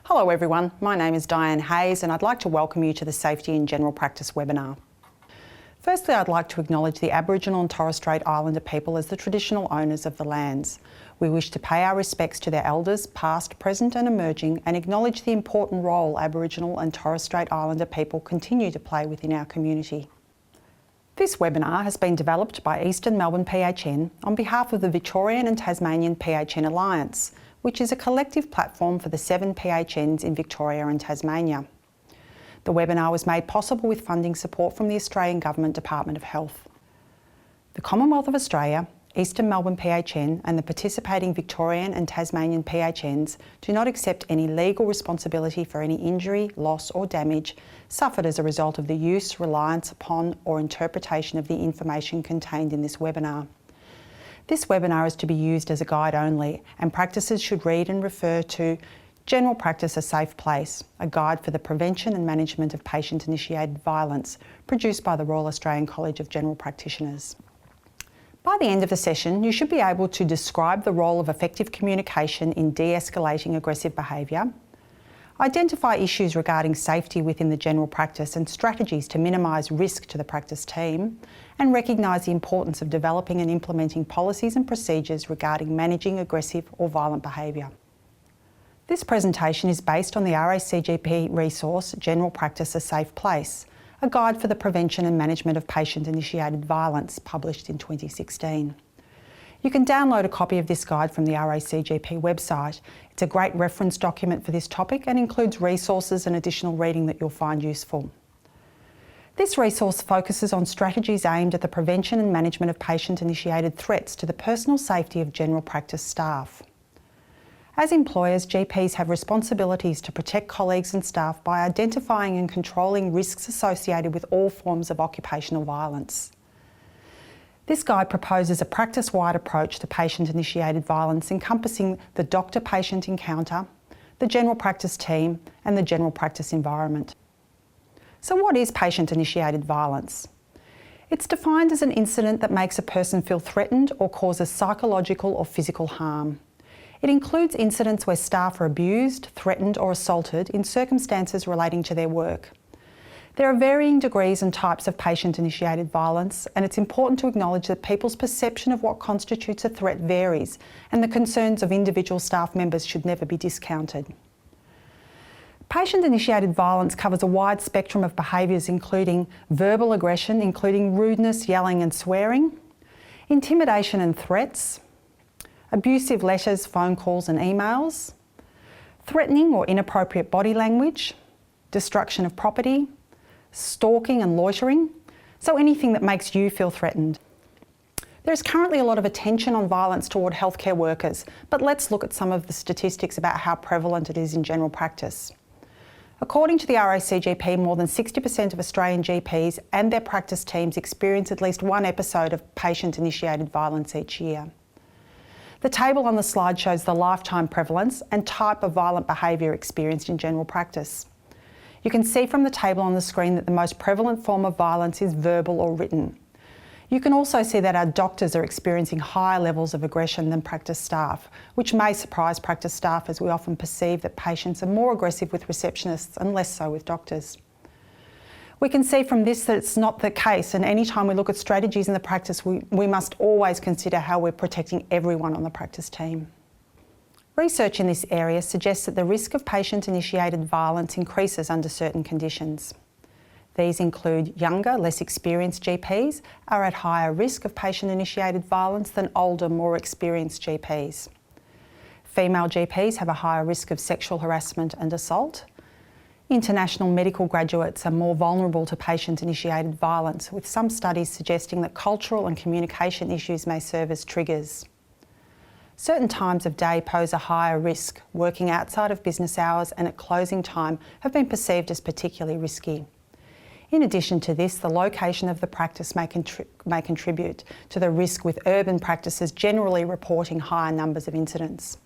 Hello everyone, my name is Diane Hayes and I'd like to welcome you to the Safety in General Practice webinar. Firstly, I'd like to acknowledge the Aboriginal and Torres Strait Islander people as the traditional owners of the lands. We wish to pay our respects to their elders, past, present and emerging, and acknowledge the important role Aboriginal and Torres Strait Islander people continue to play within our community. This webinar has been developed by Eastern Melbourne PHN on behalf of the Victorian and Tasmanian PHN Alliance, which is a collective platform for the 7 PHNs in Victoria and Tasmania. The webinar was made possible with funding support from the Australian Government Department of Health. The Commonwealth of Australia, Eastern Melbourne PHN and the participating Victorian and Tasmanian PHNs do not accept any legal responsibility for any injury, loss or damage suffered as a result of the use, reliance upon or interpretation of the information contained in this webinar. This webinar is to be used as a guide only, and practices should read and refer to General Practice A Safe Place, a guide for the prevention and management of patient-initiated violence, produced by the Royal Australian College of General Practitioners. By the end of the session, you should be able to describe the role of effective communication in de-escalating aggressive behaviour, identify issues regarding safety within the general practice and strategies to minimise risk to the practice team, and recognise the importance of developing and implementing policies and procedures regarding managing aggressive or violent behaviour. This presentation is based on the RACGP resource General Practice A Safe Place, a guide for the prevention and management of patient-initiated violence, published in 2016. You can download a copy of this guide from the RACGP website. It's a great reference document for this topic and includes resources and additional reading that you'll find useful. This resource focuses on strategies aimed at the prevention and management of patient-initiated threats to the personal safety of general practice staff. As employers, GPs have responsibilities to protect colleagues and staff by identifying and controlling risks associated with all forms of occupational violence. This guide proposes a practice-wide approach to patient-initiated violence encompassing the doctor-patient encounter, the general practice team and the general practice environment. So what is patient-initiated violence? It's defined as an incident that makes a person feel threatened or causes psychological or physical harm. It includes incidents where staff are abused, threatened or assaulted in circumstances relating to their work. There are varying degrees and types of patient-initiated violence, and it's important to acknowledge that people's perception of what constitutes a threat varies, and the concerns of individual staff members should never be discounted. Patient-initiated violence covers a wide spectrum of behaviours, including verbal aggression, including rudeness, yelling and swearing, intimidation and threats, abusive letters, phone calls and emails, threatening or inappropriate body language, destruction of property, stalking and loitering, so anything that makes you feel threatened. There is currently a lot of attention on violence toward healthcare workers, but let's look at some of the statistics about how prevalent it is in general practice. According to the RACGP, more than 60% of Australian GPs and their practice teams experience at least one episode of patient-initiated violence each year. The table on the slide shows the lifetime prevalence and type of violent behaviour experienced in general practice. You can see from the table on the screen that the most prevalent form of violence is verbal or written. You can also see that our doctors are experiencing higher levels of aggression than practice staff, which may surprise practice staff as we often perceive that patients are more aggressive with receptionists and less so with doctors. We can see from this that it's not the case, and any time we look at strategies in the practice, we must always consider how we're protecting everyone on the practice team. Research in this area suggests that the risk of patient-initiated violence increases under certain conditions. These include younger, less experienced GPs are at higher risk of patient-initiated violence than older, more experienced GPs. Female GPs have a higher risk of sexual harassment and assault. International medical graduates are more vulnerable to patient-initiated violence, with some studies suggesting that cultural and communication issues may serve as triggers. Certain times of day pose a higher risk. Working outside of business hours and at closing time have been perceived as particularly risky. In addition to this, the location of the practice may contribute to the risk, with urban practices generally reporting higher numbers of incidents.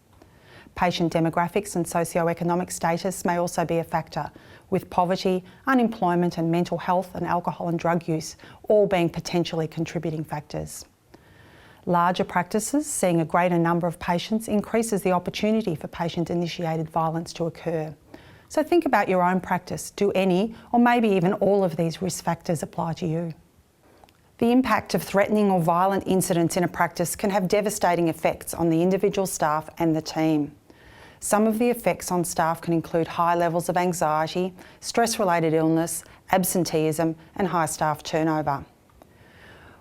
Patient demographics and socio-economic status may also be a factor, with poverty, unemployment and mental health and alcohol and drug use all being potentially contributing factors. Larger practices seeing a greater number of patients increases the opportunity for patient-initiated violence to occur, So think about your own practice. Do any, or maybe even all of these risk factors apply to you? The impact of threatening or violent incidents in a practice can have devastating effects on the individual staff and the team. Some of the effects on staff can include high levels of anxiety, stress-related illness, absenteeism, and high staff turnover.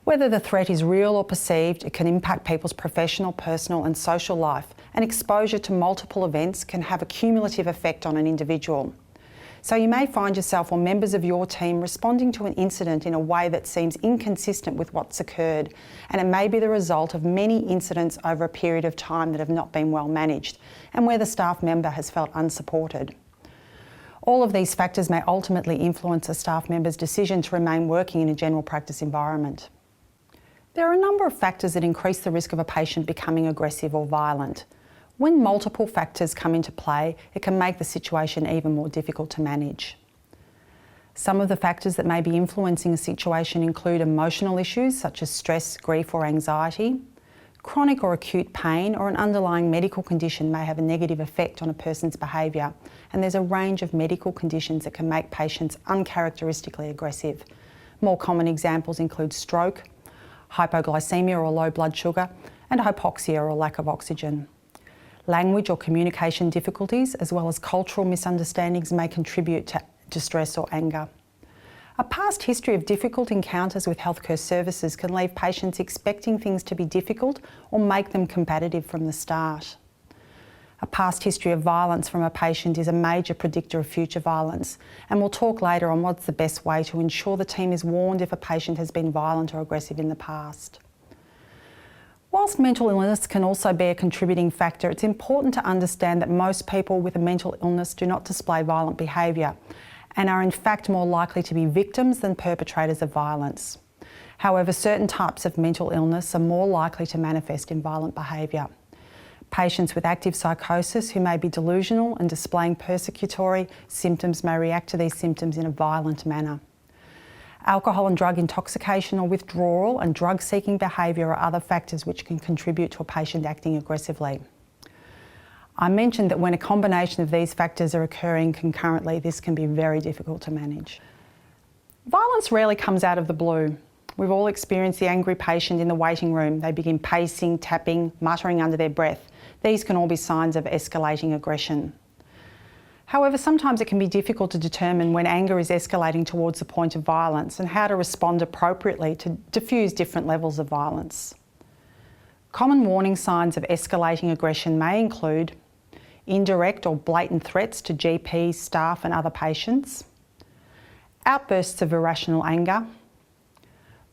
Whether the threat is real or perceived, it can impact people's professional, personal and social life, and exposure to multiple events can have a cumulative effect on an individual. So you may find yourself or members of your team responding to an incident in a way that seems inconsistent with what's occurred, and it may be the result of many incidents over a period of time that have not been well managed, and where the staff member has felt unsupported. All of these factors may ultimately influence a staff member's decision to remain working in a general practice environment. There are a number of factors that increase the risk of a patient becoming aggressive or violent. When multiple factors come into play, it can make the situation even more difficult to manage. Some of the factors that may be influencing a situation include emotional issues such as stress, grief or anxiety. Chronic or acute pain or an underlying medical condition may have a negative effect on a person's behaviour, and there's a range of medical conditions that can make patients uncharacteristically aggressive. More common examples include stroke, hypoglycemia or low blood sugar, and hypoxia or lack of oxygen. Language or communication difficulties, as well as cultural misunderstandings, may contribute to distress or anger. A past history of difficult encounters with healthcare services can leave patients expecting things to be difficult or make them combative from the start. A past history of violence from a patient is a major predictor of future violence, and we'll talk later on what's the best way to ensure the team is warned if a patient has been violent or aggressive in the past. Whilst mental illness can also be a contributing factor, it's important to understand that most people with a mental illness do not display violent behaviour and are in fact more likely to be victims than perpetrators of violence. However, certain types of mental illness are more likely to manifest in violent behaviour. Patients with active psychosis who may be delusional and displaying persecutory symptoms may react to these symptoms in a violent manner. Alcohol and drug intoxication or withdrawal and drug-seeking behaviour are other factors which can contribute to a patient acting aggressively. I mentioned that when a combination of these factors are occurring concurrently, this can be very difficult to manage. Violence rarely comes out of the blue. We've all experienced the angry patient in the waiting room. They begin pacing, tapping, muttering under their breath. These can all be signs of escalating aggression. However, sometimes it can be difficult to determine when anger is escalating towards the point of violence and how to respond appropriately to diffuse different levels of violence. Common warning signs of escalating aggression may include indirect or blatant threats to GPs, staff and other patients, outbursts of irrational anger,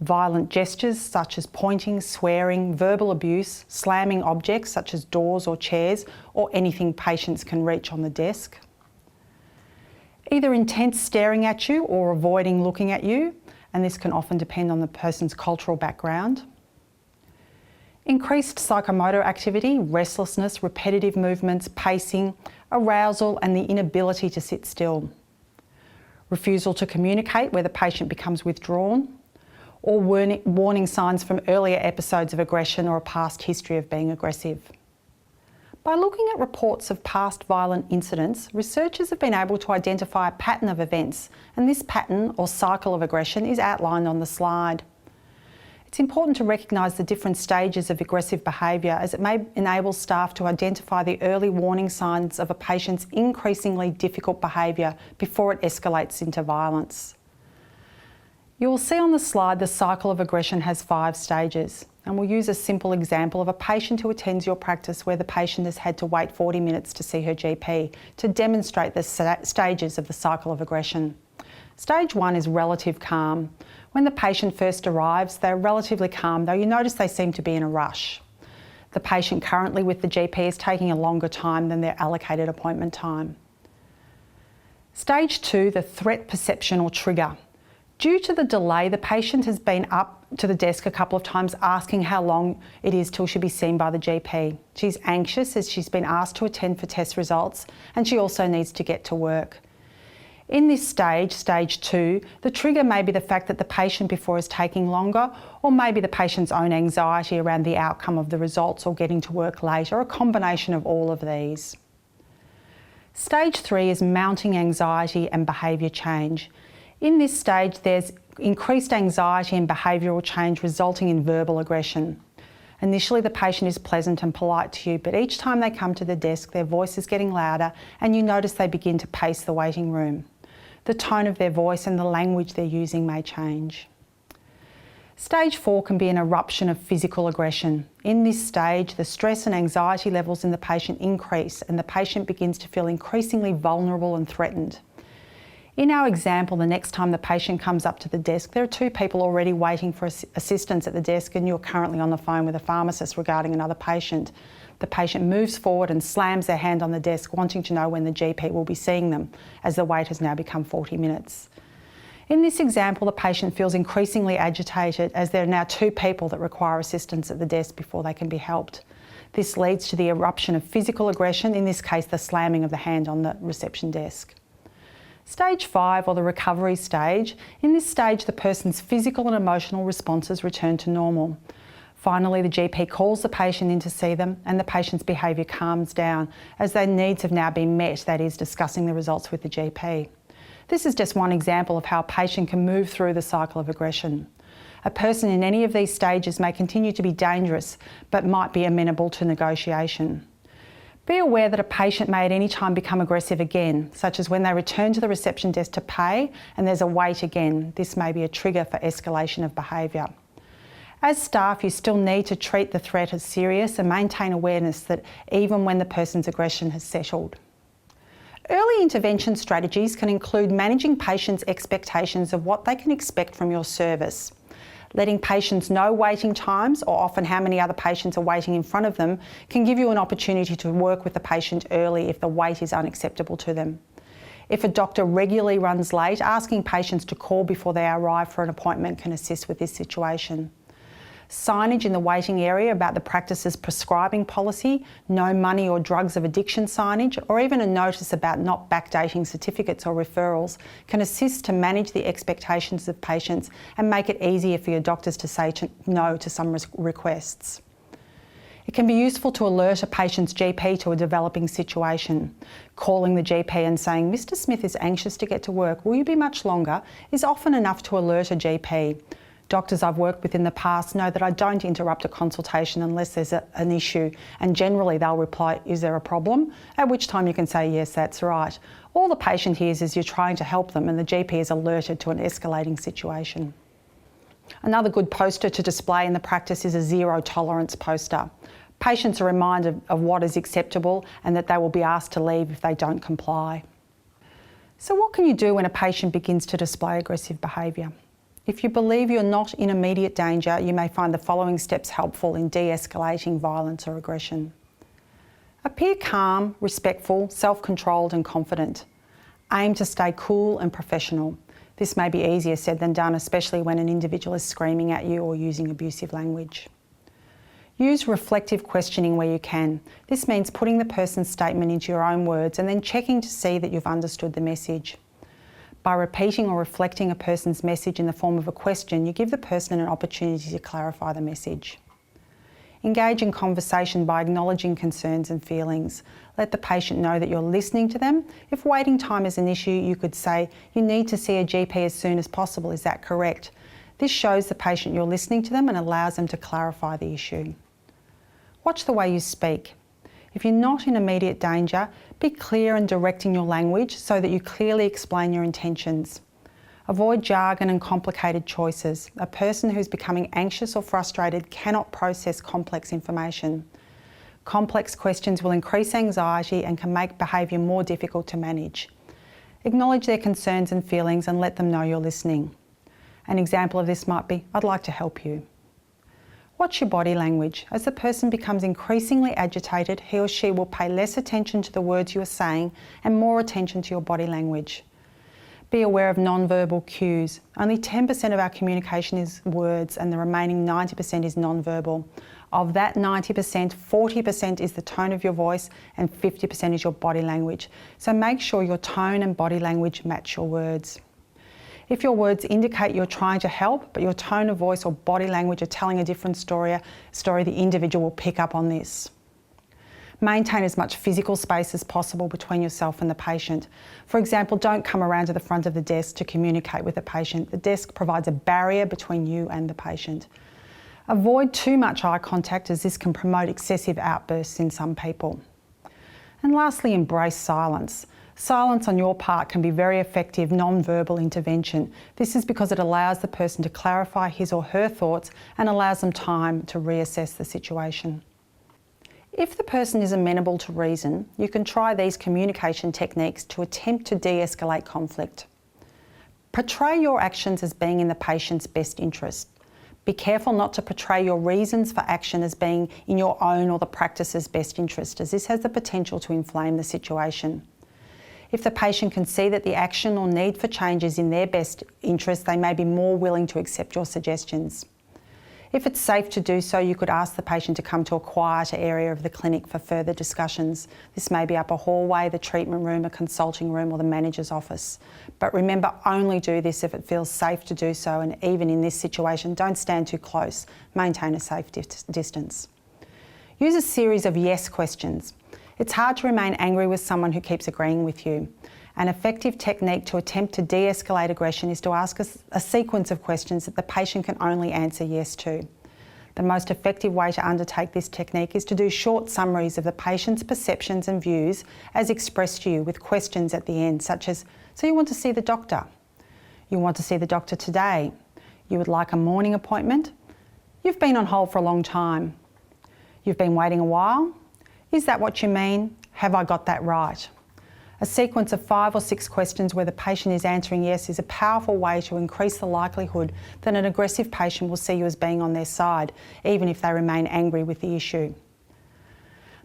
violent gestures such as pointing, swearing, verbal abuse, slamming objects such as doors or chairs or anything patients can reach on the desk, either intense staring at you or avoiding looking at you, and this can often depend on the person's cultural background. Increased psychomotor activity, restlessness, repetitive movements, pacing, arousal and the inability to sit still. Refusal to communicate where the patient becomes withdrawn, or warning signs from earlier episodes of aggression or a past history of being aggressive. By looking at reports of past violent incidents, researchers have been able to identify a pattern of events, and this pattern or cycle of aggression is outlined on the slide. It's important to recognise the different stages of aggressive behaviour, as it may enable staff to identify the early warning signs of a patient's increasingly difficult behaviour before it escalates into violence. You will see on the slide the cycle of aggression has 5 stages, and we'll use a simple example of a patient who attends your practice where the patient has had to wait 40 minutes to see her GP to demonstrate the stages of the cycle of aggression. Stage 1 is relative calm. When the patient first arrives, they're relatively calm, though you notice they seem to be in a rush. The patient currently with the GP is taking a longer time than their allocated appointment time. Stage 2, the threat perception or trigger. Due to the delay, the patient has been up to the desk a couple of times asking how long it is till she'll be seen by the GP. She's anxious as she's been asked to attend for test results, and she also needs to get to work. In this stage, stage 2, the trigger may be the fact that the patient before is taking longer, or maybe the patient's own anxiety around the outcome of the results or getting to work late, or a combination of all of these. Stage 3 is mounting anxiety and behaviour change. In this stage, there's increased anxiety and behavioural change resulting in verbal aggression. Initially, the patient is pleasant and polite to you, but each time they come to the desk, their voice is getting louder and you notice they begin to pace the waiting room. The tone of their voice and the language they're using may change. Stage 4 can be an eruption of physical aggression. In this stage, the stress and anxiety levels in the patient increase and the patient begins to feel increasingly vulnerable and threatened. In our example, the next time the patient comes up to the desk, there are 2 people already waiting for assistance at the desk and you're currently on the phone with a pharmacist regarding another patient. The patient moves forward and slams their hand on the desk, wanting to know when the GP will be seeing them, as the wait has now become 40 minutes. In this example, the patient feels increasingly agitated as there are now 2 people that require assistance at the desk before they can be helped. This leads to the eruption of physical aggression, in this case the slamming of the hand on the reception desk. Stage 5, or the recovery stage, in this stage the person's physical and emotional responses return to normal. Finally, the GP calls the patient in to see them and the patient's behaviour calms down as their needs have now been met, that is, discussing the results with the GP. This is just one example of how a patient can move through the cycle of aggression. A person in any of these stages may continue to be dangerous but might be amenable to negotiation. Be aware that a patient may at any time become aggressive again, such as when they return to the reception desk to pay and there's a wait again. This may be a trigger for escalation of behaviour. As staff, you still need to treat the threat as serious and maintain awareness that even when the person's aggression has settled. Early intervention strategies can include managing patients' expectations of what they can expect from your service. Letting patients know waiting times, or often how many other patients are waiting in front of them, can give you an opportunity to work with the patient early if the wait is unacceptable to them. If a doctor regularly runs late, asking patients to call before they arrive for an appointment can assist with this situation. Signage in the waiting area about the practice's prescribing policy, no money or drugs of addiction signage, or even a notice about not backdating certificates or referrals can assist to manage the expectations of patients and make it easier for your doctors to say no to some requests. It can be useful to alert a patient's GP to a developing situation. Calling the GP and saying, "Mr. Smith is anxious to get to work, will you be much longer?" is often enough to alert a GP. Doctors I've worked with in the past know that I don't interrupt a consultation unless there's an issue, and generally they'll reply, "Is there a problem?" At which time you can say, "Yes, that's right." All the patient hears is you're trying to help them and the GP is alerted to an escalating situation. Another good poster to display in the practice is a zero tolerance poster. Patients are reminded of what is acceptable and that they will be asked to leave if they don't comply. So what can you do when a patient begins to display aggressive behaviour? If you believe you're not in immediate danger, you may find the following steps helpful in de-escalating violence or aggression. Appear calm, respectful, self-controlled and confident. Aim to stay cool and professional. This may be easier said than done, especially when an individual is screaming at you or using abusive language. Use reflective questioning where you can. This means putting the person's statement into your own words and then checking to see that you've understood the message. By repeating or reflecting a person's message in the form of a question, you give the person an opportunity to clarify the message. Engage in conversation by acknowledging concerns and feelings. Let the patient know that you're listening to them. If waiting time is an issue, you could say, "You need to see a GP as soon as possible, is that correct?" This shows the patient you're listening to them and allows them to clarify the issue. Watch the way you speak. If you're not in immediate danger, be clear and direct in your language so that you clearly explain your intentions. Avoid jargon and complicated choices. A person who's becoming anxious or frustrated cannot process complex information. Complex questions will increase anxiety and can make behaviour more difficult to manage. Acknowledge their concerns and feelings and let them know you're listening. An example of this might be, "I'd like to help you." Watch your body language. As the person becomes increasingly agitated, he or she will pay less attention to the words you are saying and more attention to your body language. Be aware of non-verbal cues. Only 10% of our communication is words and the remaining 90% is non-verbal. Of that 90%, 40% is the tone of your voice and 50% is your body language. So make sure your tone and body language match your words. If your words indicate you're trying to help, but your tone of voice or body language are telling a different story, the individual will pick up on this. Maintain as much physical space as possible between yourself and the patient. For example, don't come around to the front of the desk to communicate with the patient. The desk provides a barrier between you and the patient. Avoid too much eye contact, as this can promote excessive outbursts in some people. And lastly, embrace silence. Silence on your part can be very effective non-verbal intervention. This is because it allows the person to clarify his or her thoughts and allows them time to reassess the situation. If the person is amenable to reason, you can try these communication techniques to attempt to de-escalate conflict. Portray your actions as being in the patient's best interest. Be careful not to portray your reasons for action as being in your own or the practice's best interest, as this has the potential to inflame the situation. If the patient can see that the action or need for change is in their best interest, they may be more willing to accept your suggestions. If it's safe to do so, you could ask the patient to come to a quieter area of the clinic for further discussions. This may be up a hallway, the treatment room, a consulting room, or the manager's office. But remember, only do this if it feels safe to do so, and even in this situation, don't stand too close. Maintain a safe distance. Use a series of yes questions. It's hard to remain angry with someone who keeps agreeing with you. An effective technique to attempt to de-escalate aggression is to ask a sequence of questions that the patient can only answer yes to. The most effective way to undertake this technique is to do short summaries of the patient's perceptions and views as expressed to you, with questions at the end, such as, so you want to see the doctor? You want to see the doctor today? You would like a morning appointment? You've been on hold for a long time. You've been waiting a while? Is that what you mean? Have I got that right? A sequence of 5 or 6 questions where the patient is answering yes is a powerful way to increase the likelihood that an aggressive patient will see you as being on their side, even if they remain angry with the issue.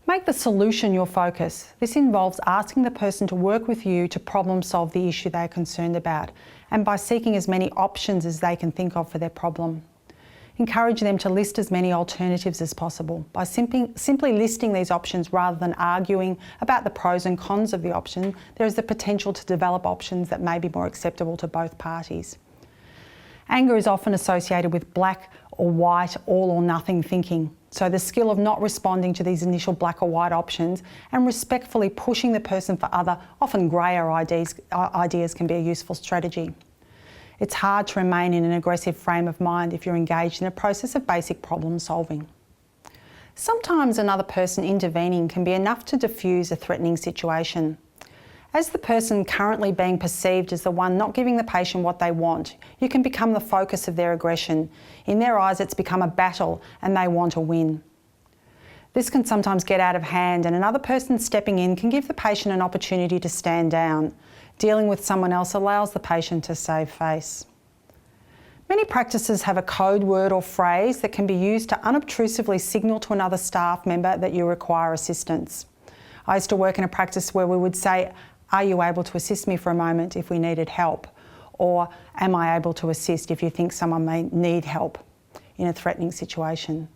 Make the solution your focus. This involves asking the person to work with you to problem solve the issue they are concerned about, and by seeking as many options as they can think of for their problem. Encourage them to list as many alternatives as possible. By simply listing these options rather than arguing about the pros and cons of the option, there is the potential to develop options that may be more acceptable to both parties. Anger is often associated with black or white, all or nothing thinking. So the skill of not responding to these initial black or white options and respectfully pushing the person for other, often greyer ideas can be a useful strategy. It's hard to remain in an aggressive frame of mind if you're engaged in a process of basic problem solving. Sometimes another person intervening can be enough to diffuse a threatening situation. As the person currently being perceived as the one not giving the patient what they want, you can become the focus of their aggression. In their eyes, it's become a battle and they want to win. This can sometimes get out of hand, and another person stepping in can give the patient an opportunity to stand down. Dealing with someone else allows the patient to save face. Many practices have a code word or phrase that can be used to unobtrusively signal to another staff member that you require assistance. I used to work in a practice where we would say, "Are you able to assist me for a moment if we needed help?" Or, "Am I able to assist if you think someone may need help in a threatening situation?"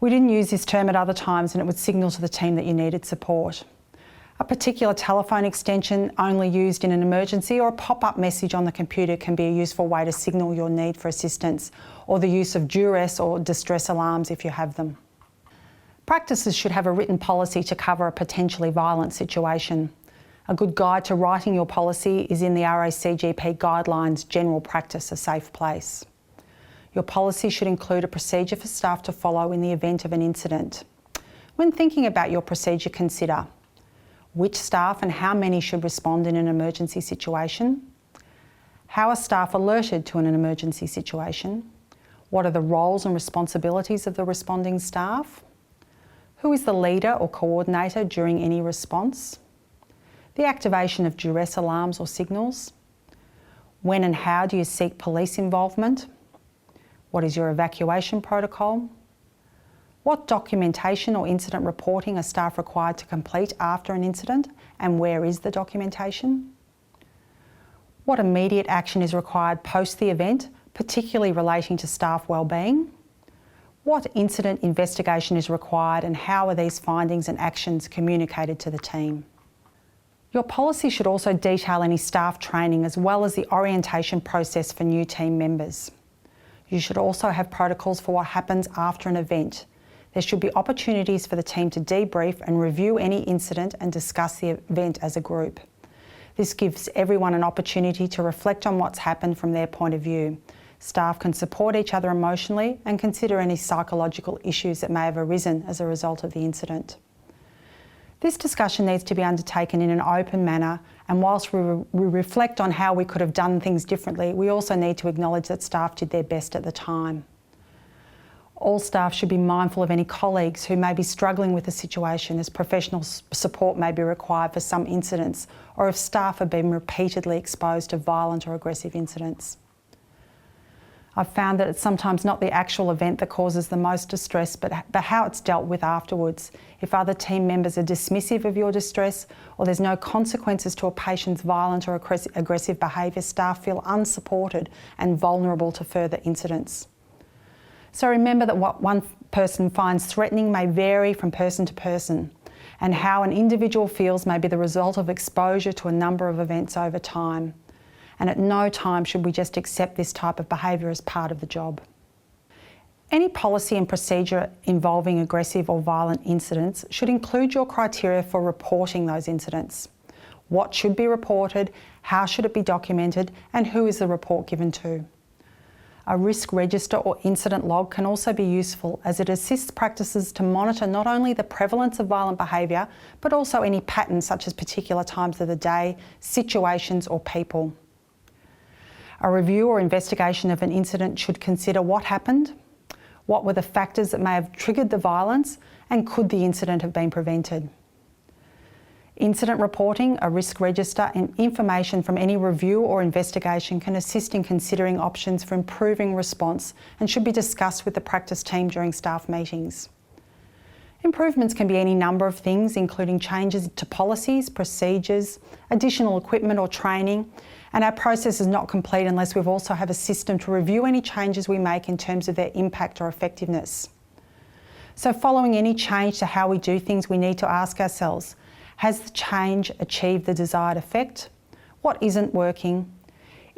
We didn't use this term at other times, and it would signal to the team that you needed support. A particular telephone extension only used in an emergency or a pop-up message on the computer can be a useful way to signal your need for assistance, or the use of duress or distress alarms if you have them. Practices should have a written policy to cover a potentially violent situation. A good guide to writing your policy is in the RACGP Guidelines General Practice, a Safe Place. Your policy should include a procedure for staff to follow in the event of an incident. When thinking about your procedure, consider which staff and how many should respond in an emergency situation? How are staff alerted to an emergency situation? What are the roles and responsibilities of the responding staff? Who is the leader or coordinator during any response? The activation of duress alarms or signals? When and how do you seek police involvement? What is your evacuation protocol? What documentation or incident reporting are staff required to complete after an incident, and where is the documentation? What immediate action is required post the event, particularly relating to staff wellbeing? What incident investigation is required, and how are these findings and actions communicated to the team? Your policy should also detail any staff training as well as the orientation process for new team members. You should also have protocols for what happens after an event. There should be opportunities for the team to debrief and review any incident and discuss the event as a group. This gives everyone an opportunity to reflect on what's happened from their point of view. Staff can support each other emotionally and consider any psychological issues that may have arisen as a result of the incident. This discussion needs to be undertaken in an open manner, and whilst we reflect on how we could have done things differently, we also need to acknowledge that staff did their best at the time. All staff should be mindful of any colleagues who may be struggling with the situation, as professional support may be required for some incidents, or if staff have been repeatedly exposed to violent or aggressive incidents. I've found that it's sometimes not the actual event that causes the most distress, but how it's dealt with afterwards. If other team members are dismissive of your distress, or there's no consequences to a patient's violent or aggressive behaviour, staff feel unsupported and vulnerable to further incidents. So remember that what one person finds threatening may vary from person to person, and how an individual feels may be the result of exposure to a number of events over time. And at no time should we just accept this type of behaviour as part of the job. Any policy and procedure involving aggressive or violent incidents should include your criteria for reporting those incidents. What should be reported, how should it be documented, and who is the report given to? A risk register or incident log can also be useful, as it assists practices to monitor not only the prevalence of violent behaviour, but also any patterns such as particular times of the day, situations or people. A review or investigation of an incident should consider what happened, what were the factors that may have triggered the violence, and could the incident have been prevented. Incident reporting, a risk register, and information from any review or investigation can assist in considering options for improving response and should be discussed with the practice team during staff meetings. Improvements can be any number of things, including changes to policies, procedures, additional equipment or training, and our process is not complete unless we also have a system to review any changes we make in terms of their impact or effectiveness. So following any change to how we do things, we need to ask ourselves, has the change achieved the desired effect? What isn't working?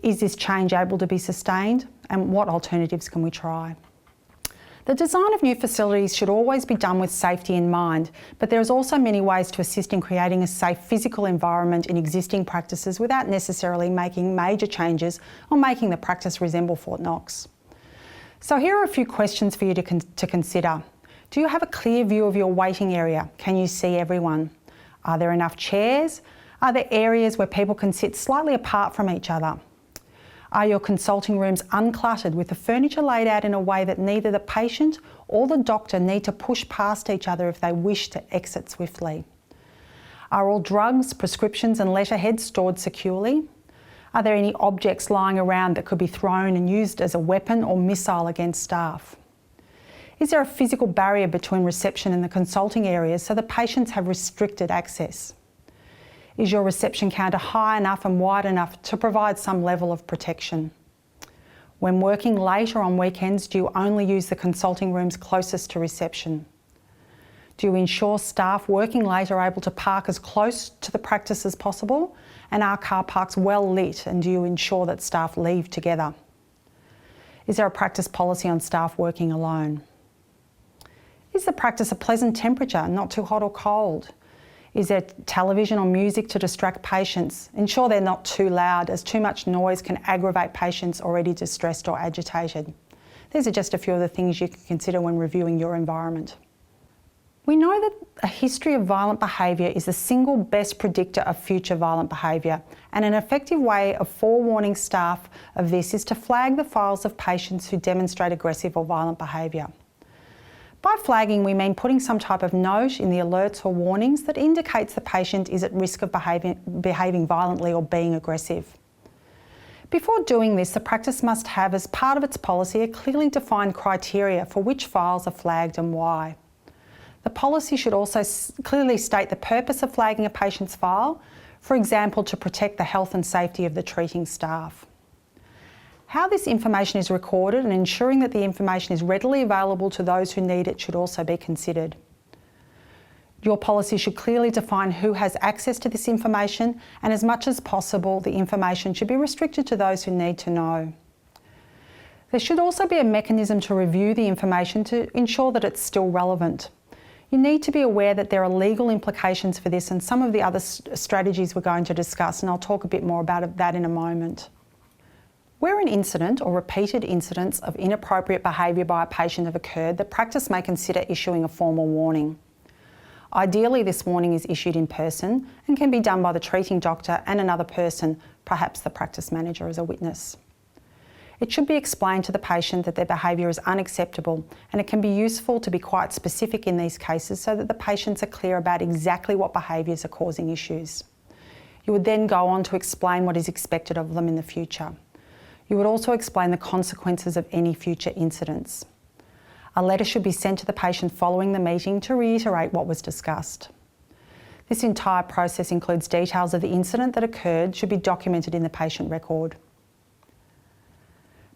Is this change able to be sustained? And what alternatives can we try? The design of new facilities should always be done with safety in mind, but there is also many ways to assist in creating a safe physical environment in existing practices without necessarily making major changes or making the practice resemble Fort Knox. So here are a few questions for you to consider. Do you have a clear view of your waiting area? Can you see everyone? Are there enough chairs? Are there areas where people can sit slightly apart from each other? Are your consulting rooms uncluttered with the furniture laid out in a way that neither the patient or the doctor need to push past each other if they wish to exit swiftly? Are all drugs, prescriptions and letterheads stored securely? Are there any objects lying around that could be thrown and used as a weapon or missile against staff? Is there a physical barrier between reception and the consulting areas so the patients have restricted access? Is your reception counter high enough and wide enough to provide some level of protection? When working late or on weekends, do you only use the consulting rooms closest to reception? Do you ensure staff working late are able to park as close to the practice as possible? And are car parks well lit, and do you ensure that staff leave together? Is there a practice policy on staff working alone? Is the practice a pleasant temperature, not too hot or cold? Is there television or music to distract patients? Ensure they're not too loud, as too much noise can aggravate patients already distressed or agitated. These are just a few of the things you can consider when reviewing your environment. We know that a history of violent behaviour is the single best predictor of future violent behaviour, and an effective way of forewarning staff of this is to flag the files of patients who demonstrate aggressive or violent behaviour. By flagging, we mean putting some type of note in the alerts or warnings that indicates the patient is at risk of behaving violently or being aggressive. Before doing this, the practice must have, as part of its policy, a clearly defined criteria for which files are flagged and why. The policy should also clearly state the purpose of flagging a patient's file, for example, to protect the health and safety of the treating staff. How this information is recorded and ensuring that the information is readily available to those who need it should also be considered. Your policy should clearly define who has access to this information, and as much as possible, the information should be restricted to those who need to know. There should also be a mechanism to review the information to ensure that it's still relevant. You need to be aware that there are legal implications for this and some of the other strategies we're going to discuss, and I'll talk a bit more about that in a moment. Where an incident or repeated incidents of inappropriate behaviour by a patient have occurred, the practice may consider issuing a formal warning. Ideally, this warning is issued in person and can be done by the treating doctor and another person, perhaps the practice manager as a witness. It should be explained to the patient that their behaviour is unacceptable, and it can be useful to be quite specific in these cases so that the patients are clear about exactly what behaviours are causing issues. You would then go on to explain what is expected of them in the future. You would also explain the consequences of any future incidents. A letter should be sent to the patient following the meeting to reiterate what was discussed. This entire process includes details of the incident that occurred should be documented in the patient record.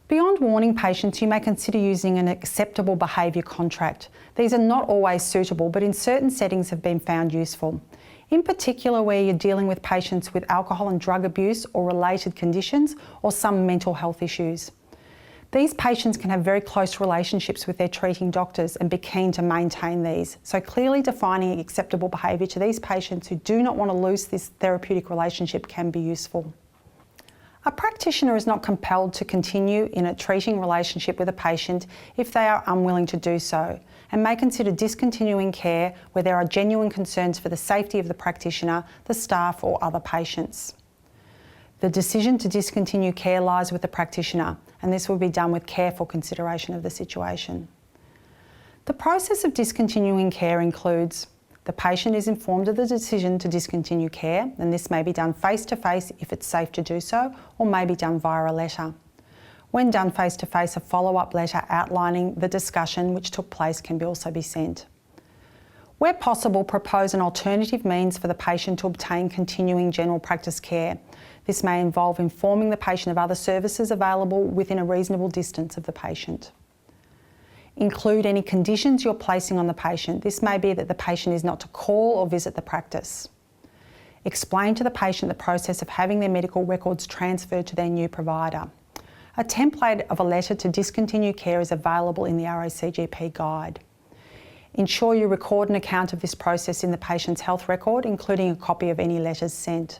Beyond warning patients, you may consider using an acceptable behaviour contract. These are not always suitable, but in certain settings have been found useful. In particular, where you're dealing with patients with alcohol and drug abuse or related conditions or some mental health issues. These patients can have very close relationships with their treating doctors and be keen to maintain these. So clearly defining acceptable behaviour to these patients who do not want to lose this therapeutic relationship can be useful. A practitioner is not compelled to continue in a treating relationship with a patient if they are unwilling to do so, and may consider discontinuing care where there are genuine concerns for the safety of the practitioner, the staff or other patients. The decision to discontinue care lies with the practitioner, and this will be done with careful consideration of the situation. The process of discontinuing care includes the patient is informed of the decision to discontinue care, and this may be done face-to-face if it's safe to do so, or may be done via a letter. When done face-to-face, a follow-up letter outlining the discussion which took place can also be sent. Where possible, propose an alternative means for the patient to obtain continuing general practice care. This may involve informing the patient of other services available within a reasonable distance of the patient. Include any conditions you're placing on the patient. This may be that the patient is not to call or visit the practice. Explain to the patient the process of having their medical records transferred to their new provider. A template of a letter to discontinue care is available in the RACGP guide. Ensure you record an account of this process in the patient's health record, including a copy of any letters sent.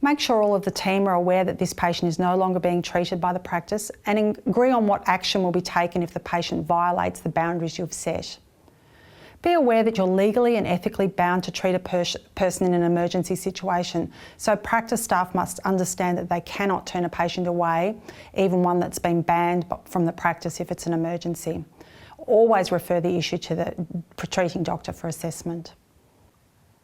Make sure all of the team are aware that this patient is no longer being treated by the practice and agree on what action will be taken if the patient violates the boundaries you've set. Be aware that you're legally and ethically bound to treat a person in an emergency situation, so practice staff must understand that they cannot turn a patient away, even one that's been banned from the practice if it's an emergency. Always refer the issue to the treating doctor for assessment.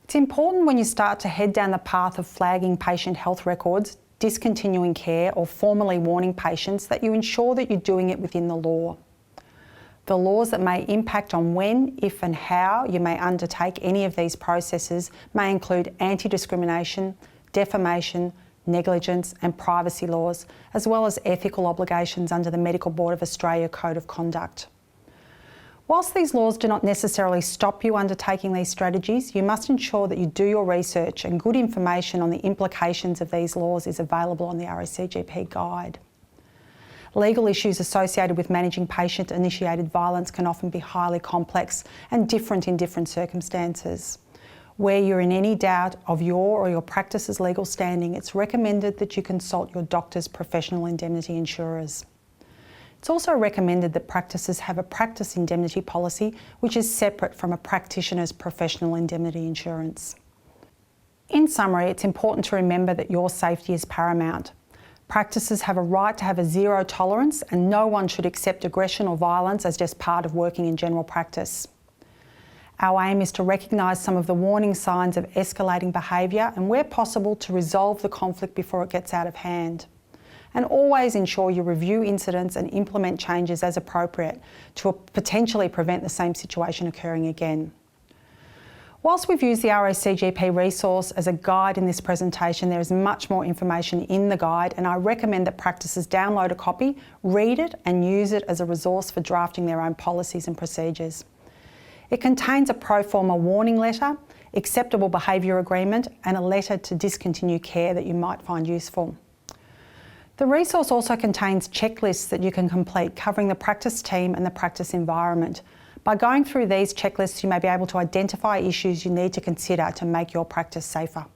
It's important when you start to head down the path of flagging patient health records, discontinuing care or formally warning patients that you ensure that you're doing it within the law. The laws that may impact on when, if and how you may undertake any of these processes may include anti-discrimination, defamation, negligence and privacy laws, as well as ethical obligations under the Medical Board of Australia Code of Conduct. Whilst these laws do not necessarily stop you undertaking these strategies, you must ensure that you do your research, and good information on the implications of these laws is available on the RACGP guide. Legal issues associated with managing patient-initiated violence can often be highly complex and different in different circumstances. Where you're in any doubt of your or your practice's legal standing, it's recommended that you consult your doctor's professional indemnity insurers. It's also recommended that practices have a practice indemnity policy which is separate from a practitioner's professional indemnity insurance. In summary, it's important to remember that your safety is paramount. Practices have a right to have a zero tolerance, and no one should accept aggression or violence as just part of working in general practice. Our aim is to recognise some of the warning signs of escalating behaviour and, where possible, to resolve the conflict before it gets out of hand. And always ensure you review incidents and implement changes as appropriate to potentially prevent the same situation occurring again. Whilst we've used the RACGP resource as a guide in this presentation, there is much more information in the guide, and I recommend that practices download a copy, read it and use it as a resource for drafting their own policies and procedures. It contains a pro forma warning letter, acceptable behaviour agreement and a letter to discontinue care that you might find useful. The resource also contains checklists that you can complete covering the practice team and the practice environment. By going through these checklists, you may be able to identify issues you need to consider to make your practice safer.